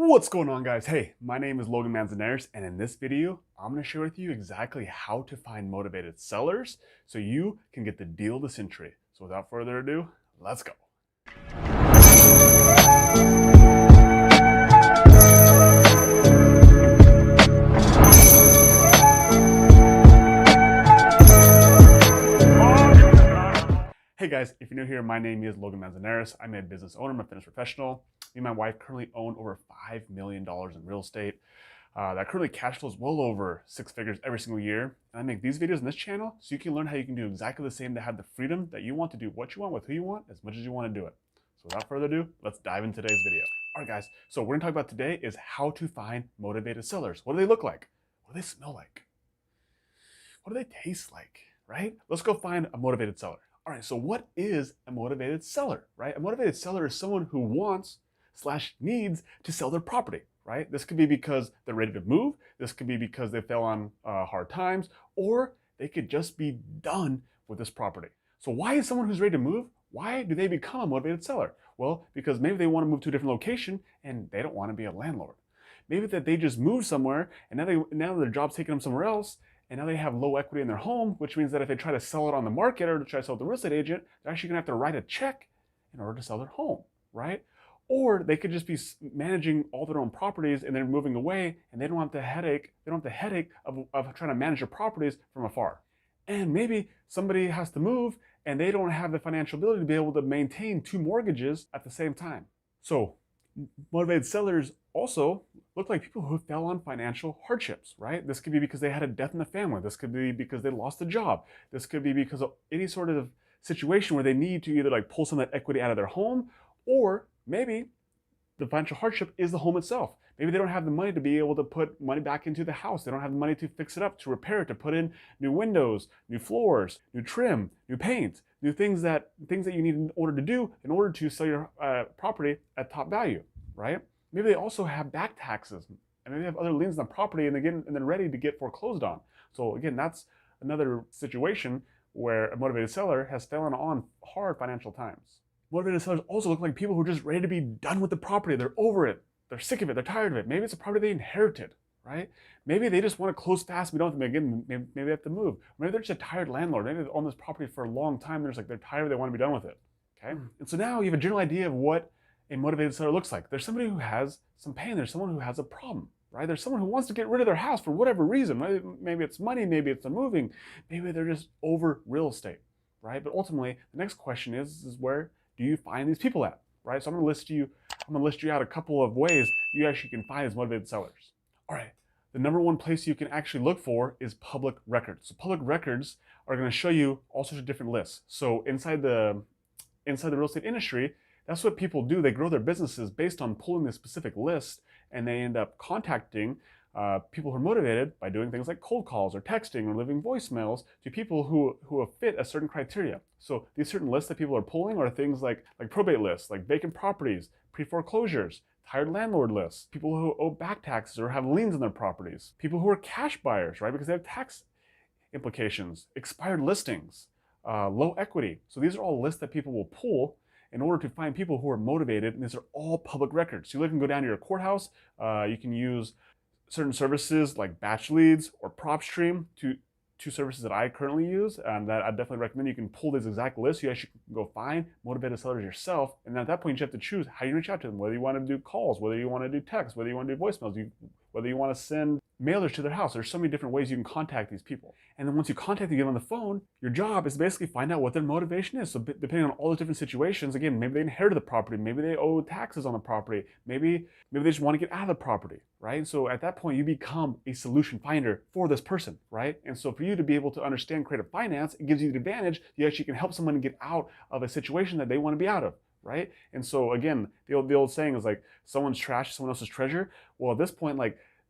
What's going on, guys? Hey, my name is Logan Manzanares, and in this video, I'm going to share with you exactly how to find motivated sellers so you can get the deal of the century. So without further ado, let's go. Hey guys, if you're new here, my name is Logan Manzanares. I'm a business owner, I'm a fitness professional. Me and my wife currently own over $5 million in real estate. That currently cash flows well over 6 figures every single year. And I make these videos on this channel so you can learn how you can do exactly the same to have the freedom that you want to do what you want with who you want as much as you want to do it. So without further ado, let's dive into today's video. All right guys, so what we're gonna talk about today is how to find motivated sellers. What do they look like? What do they smell like? What do they taste like, right? Let's go find a motivated seller. All right, so what is a motivated seller, right? A motivated seller is someone who wants/needs to sell their property, right? This could be because they're ready to move. This could be because they fell on hard times, or they could just be done with this property. So why is someone who's ready to move, why do they become a motivated seller? Well, because maybe they want to move to a different location and they don't want to be a landlord. Maybe that they just moved somewhere and now their job's taking them somewhere else, and now they have low equity in their home, which means that if they try to sell it on the market or to try to sell it to the real estate agent, they're actually gonna have to write a check in order to sell their home, right? Or they could just be managing all their own properties and they're moving away and they don't have the headache, of trying to manage their properties from afar. And maybe somebody has to move and they don't have the financial ability to be able to maintain 2 mortgages at the same time. So motivated sellers also look like people who fell on financial hardships, right? This could be because they had a death in the family. This could be because they lost a job. This could be because of any sort of situation where they need to either pull some of that equity out of their home, or maybe the financial hardship is the home itself. Maybe they don't have the money to be able to put money back into the house. They don't have the money to fix it up, to repair it, to put in new windows, new floors, new trim, new paint, new things that you need in order to sell your property at top value, right? Maybe they also have back taxes, and maybe they have other liens on the property and they're ready to get foreclosed on. So again, that's another situation where a motivated seller has fallen on hard financial times. Motivated sellers also look like people who are just ready to be done with the property. They're over it. They're sick of it. They're tired of it. Maybe it's a property they inherited, right? Maybe they just want to close fast. Maybe they have to move. Maybe they're just a tired landlord. Maybe they've owned this property for a long time. They're tired. They want to be done with it. Okay. And so now you have a general idea of what a motivated seller looks like. There's somebody who has some pain. There's someone who has a problem, right? There's someone who wants to get rid of their house for whatever reason. Maybe it's money. Maybe it's the moving. Maybe they're just over real estate, right? But ultimately, the next question is where do you find these people at, right? So I'm gonna list you out a couple of ways you actually can find these motivated sellers. All right, the number one place you can actually look for is public records. So public records are gonna show you all sorts of different lists. So inside the real estate industry, that's what people do. They grow their businesses based on pulling this specific list, and they end up contacting people who are motivated by doing things like cold calls or texting or leaving voicemails to people who fit a certain criteria. So these certain lists that people are pulling are things like probate lists, like vacant properties, pre-foreclosures, tired landlord lists, people who owe back taxes or have liens on their properties, people who are cash buyers, right, because they have tax implications, expired listings, low equity. So these are all lists that people will pull in order to find people who are motivated, and these are all public records. So you can go down to your courthouse, you can use certain services like Batch Leads or PropStream, two services that I currently use, that I definitely recommend. You can pull this exact list. You actually can go find motivated sellers yourself, and at that point you have to choose how you reach out to them, whether you want to do calls, whether you want to do texts, whether you want to do voicemails, whether you want to send mailers to their house. There's so many different ways you can contact these people. And then once you contact them, get on the phone, your job is to basically find out what their motivation is. So depending on all those different situations, again, maybe they inherited the property, maybe they owe taxes on the property, maybe they just want to get out of the property, right? So at that point, you become a solution finder for this person, right? And so for you to be able to understand creative finance, it gives you the advantage. You actually can help someone get out of a situation that they want to be out of, right? And so again, the old saying is like, someone's trash is someone else's treasure. Well, at this point,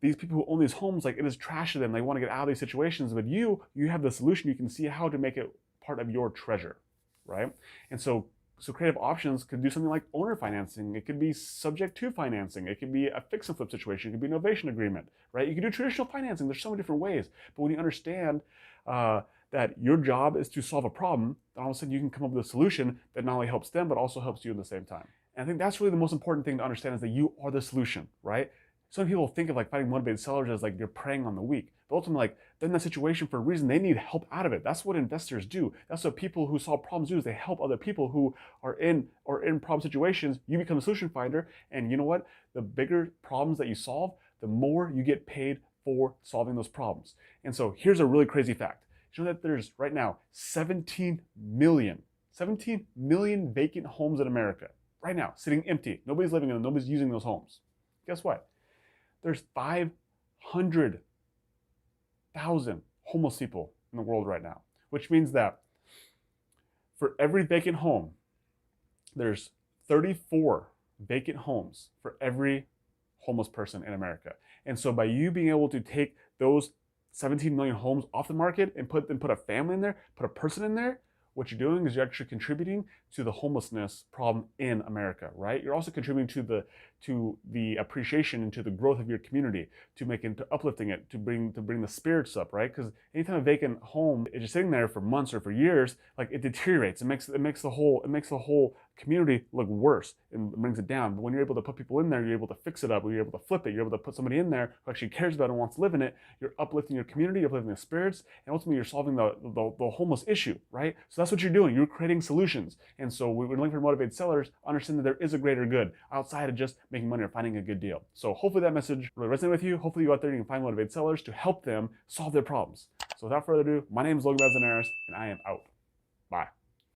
these people who own these homes, it is trash to them. They want to get out of these situations, but you have the solution. You can see how to make it part of your treasure, right? And so creative options could do something like owner financing. It could be subject to financing. It could be a fix and flip situation. It could be an novation agreement, right? You can do traditional financing. There's so many different ways. But when you understand that your job is to solve a problem, then all of a sudden you can come up with a solution that not only helps them, but also helps you at the same time. And I think that's really the most important thing to understand, is that you are the solution, right? Some people think of like finding motivated sellers as like you're preying on the weak. But ultimately, like, they're in that situation for a reason. They need help out of it. That's what investors do. That's what people who solve problems do, is they help other people who are in problem situations. You become a solution finder. And you know what? The bigger problems that you solve, the more you get paid for solving those problems. And so here's a really crazy fact. You know that there's right now 17 million vacant homes in America right now, sitting empty. Nobody's living in them. Nobody's using those homes. Guess what? There's 500,000 homeless people in the world right now, which means that for every vacant home, there's 34 vacant homes for every homeless person in America. And so by you being able to take those 17 million homes off the market and put a family in there, put a person in there, what you're doing is you're actually contributing to the homelessness problem in America, right? You're also contributing to the appreciation and to the growth of your community, to uplifting it, to bring the spirits up, right? Because anytime a vacant home is just sitting there for months or for years, like, it deteriorates. It makes the whole community look worse and brings it down. But when you're able to put people in there, you're able to fix it up, you're able to flip it, you're able to put somebody in there who actually cares about it and wants to live in it. You're uplifting your community, you're uplifting the spirits, and ultimately you're solving the homeless issue, right? So that's what you're doing. You're creating solutions. And so we're looking for motivated sellers, understand that there is a greater good outside of just making money or finding a good deal. So hopefully that message really resonated with you. Hopefully you go out there and you can find motivated sellers to help them solve their problems. So without further ado, my name is Logan Manzanares, and I am out. Bye.